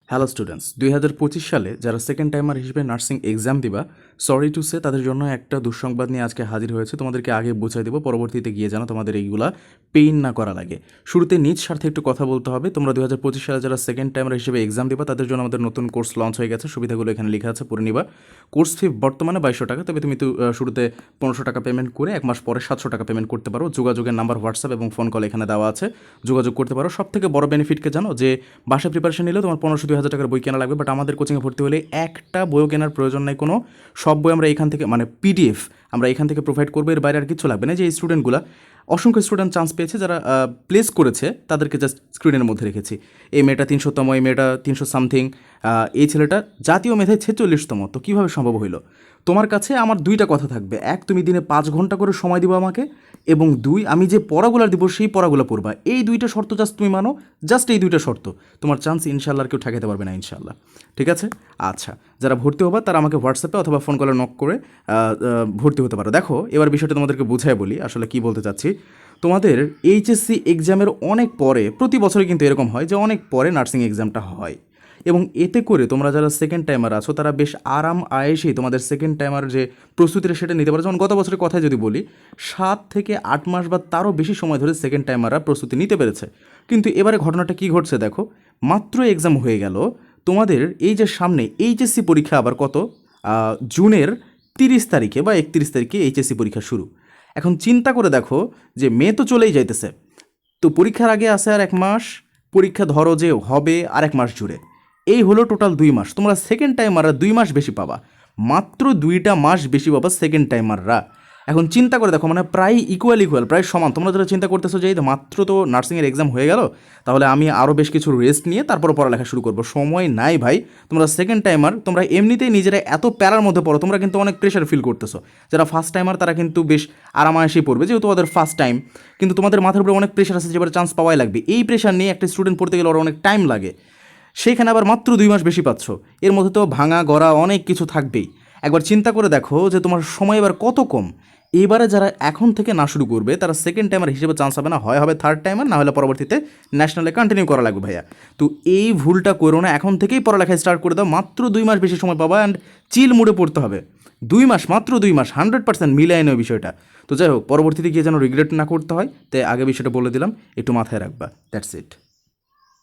Hello students, 2025 সালে যারা second timer হিসেবে নার্সিং এক্সাম দিবা, সরি টু সে তাদের জন্য একটা দুঃসংবাদ নিয়ে আজকে হাজির হয়েছে। তোমাদেরকে আগে বুঝাই দেবো, পরবর্তীতে গিয়ে যেন তোমাদের এইগুলা পেইন না করা লাগে। শুরুতে নিজ স্বার্থে একটু কথা বলতে হবে। তোমরা 2025 সালে যারা সেকেন্ড টাইমার হিসেবে এক্সাম দিবা তাদের জন্য আমাদের নতুন কোর্স লঞ্চ হয়ে গেছে। সুবিধাগুলো এখানে লেখা আছে, পড়ে নিবা। কোর্স ফি বর্তমানে 2200 টাকা, তবে তুমি তো শুরুতে 1500 টাকা পেমেন্ট করে এক মাস পরে 700 টাকা পেমেন্ট করতে পারো। যোগাযোগের নাম্বার হোয়াটসঅ্যাপ এবং ফোন কল এখানে দেওয়া আছে, যোগাযোগ করতে পারো। সব থেকে বড় বেনিফিটকে জানো যে বাসায় প্রিপারেশন নিলেও তোমার 1500-2000 টাকার বই কেনা লাগবে, বাট আমাদের কোচিংয়ে ভর্তি হলে একটা বইও কেনার প্রয়োজন নেই কোনো। সব বই আমরা এখান থেকে মানে পিডিএফ আমরা এখান থেকে প্রোভাইড করবো, এর বাইরে আর কিছু লাগবে না। যে এই স্টুডেন্টগুলো অসংখ্য স্টুডেন্ট চান্স পেয়েছে, যারা প্লেস করেছে তাদেরকে জাস্ট স্ক্রিনের মধ্যে রেখেছি। এই মেয়েটা 300তম, এই মেয়েটা 300 সামথিং, এই ছেলেটা জাতীয় মেধায় 46তম। তো কীভাবে সম্ভব হইলো? তোমার কাছে আমার দুইটা কথা থাকবে। এক, তুমি দিনে 5 ঘন্টা করে সময় দিবা আমাকে, এবং 2, আমি যে পড়াগুলো দিব সেই পড়াগুলো পড়বা। এই দুইটা শর্ত জাস্ট তুমি মানো, জাস্ট এই দুইটা শর্ত, তোমার চান্স ইনশাল্লাহ আর কেউ ঠেকাতে পারবে না ইনশাল্লাহ। ঠিক আছে? আচ্ছা, যারা ভর্তি হবা তারা আমাকে হোয়াটসঅ্যাপে অথবা ফোন কলে নক করে ভর্তি হতে পারো। দেখো, এবার বিষয়টা তোমাদেরকে বুঝাই বলি আসলে কি বলতে চাচ্ছি। তোমাদের এইচএসসি এক্সামের অনেক পরে, প্রতি বছরে কিন্তু এরকম হয় যে অনেক পরে নার্সিং এক্সামটা হয়, এবং এতে করে তোমরা যারা সেকেন্ড টাইমার আছো তারা বেশ আরাম আয়েসেই তোমাদের সেকেন্ড টাইমার যে প্রস্তুতিটা সেটা নিতে পারো। যেমন গত বছরের কথাই যদি বলি, 7 থেকে 8 মাস বা তারও বেশি সময় ধরে সেকেন্ড টাইমাররা প্রস্তুতি নিতে পেরেছে। কিন্তু এবারে ঘটনাটা কী ঘটছে দেখো, মাত্র এক্সাম হয়ে গেল তোমাদের, এই যে সামনে এইচএসসি পরীক্ষা আবার কত, জুনের 30 তারিখে বা 31 তারিখে এইচএসসি পরীক্ষা শুরু। এখন চিন্তা করে দেখো যে মে তো চলেই যাইতেছে, তো পরীক্ষার আগে আসে আর 1 মাস, পরীক্ষা ধরো যে হবে আর 1 মাস জুড়ে, এই হলো টোটাল 2 মাস। তোমরা সেকেন্ড টাইমাররা 2 মাস বেশি পাবা, মাত্র 2টা মাস বেশি পাবা সেকেন্ড টাইমাররা। এখন চিন্তা করে দেখো, মানে প্রায় ইকুয়াল, প্রায় সমান। তোমরা যারা চিন্তা করতেছো যে এই মাত্র তো নার্সিংয়ের এক্সাম হয়ে গেল, তাহলে আমি আরও বেশ কিছু রেস্ট নিয়ে তারপর পড়ালেখা শুরু করবো, সময় নাই ভাই। তোমরা সেকেন্ড টাইমার, তোমরা এমনিতেই নিজেরা এত প্যারার মধ্যে পড়ো, তোমরা কিন্তু অনেক প্রেশার ফিল করতেছো। যারা ফার্স্ট টাইমার তারা কিন্তু বেশ আরামায়েশেই পড়বে, যেহেতু তোমাদের ফার্স্ট টাইম, কিন্তু তোমাদের মাথার উপরে অনেক প্রেশার আছে, যেবার চান্স পাওয়াই লাগবে। এই প্রেশার নিয়ে একটা স্টুডেন্ট পড়তে গেলে ওরা অনেক টাইম লাগে, সেইখানে আবার মাত্র 2 মাস বেশি পাচ্ছ। এর মধ্যে তো ভাঙা গড়া অনেক কিছু থাকবেই। একবার চিন্তা করে দেখো যে তোমার সময় এবার কত কম। এবারে যারা এখন থেকে না শুরু করবে তারা সেকেন্ড টাইমার হিসেবে চান্স হবে না, হয় হবে থার্ড টাইমার, না হলে পরবর্তীতে ন্যাশনালে কন্টিনিউ করা লাগবে ভাইয়া। তো এই ভুলটা করো না, এখন থেকেই পড়ালেখায় স্টার্ট করে দাও। মাত্র 2 মাস বেশি সময় পাবা, অ্যান্ড চিল মুডে পড়তে হবে। 2 মাস, মাত্র 2 মাস, 100% মিলাই নেই বিষয়টা। তো যাই হোক, পরবর্তীতে গিয়ে যেন রিগ্রেট না করতে হয়, তাই আগে বিষয়টা বলে দিলাম, একটু মাথায় রাখবা। That's it.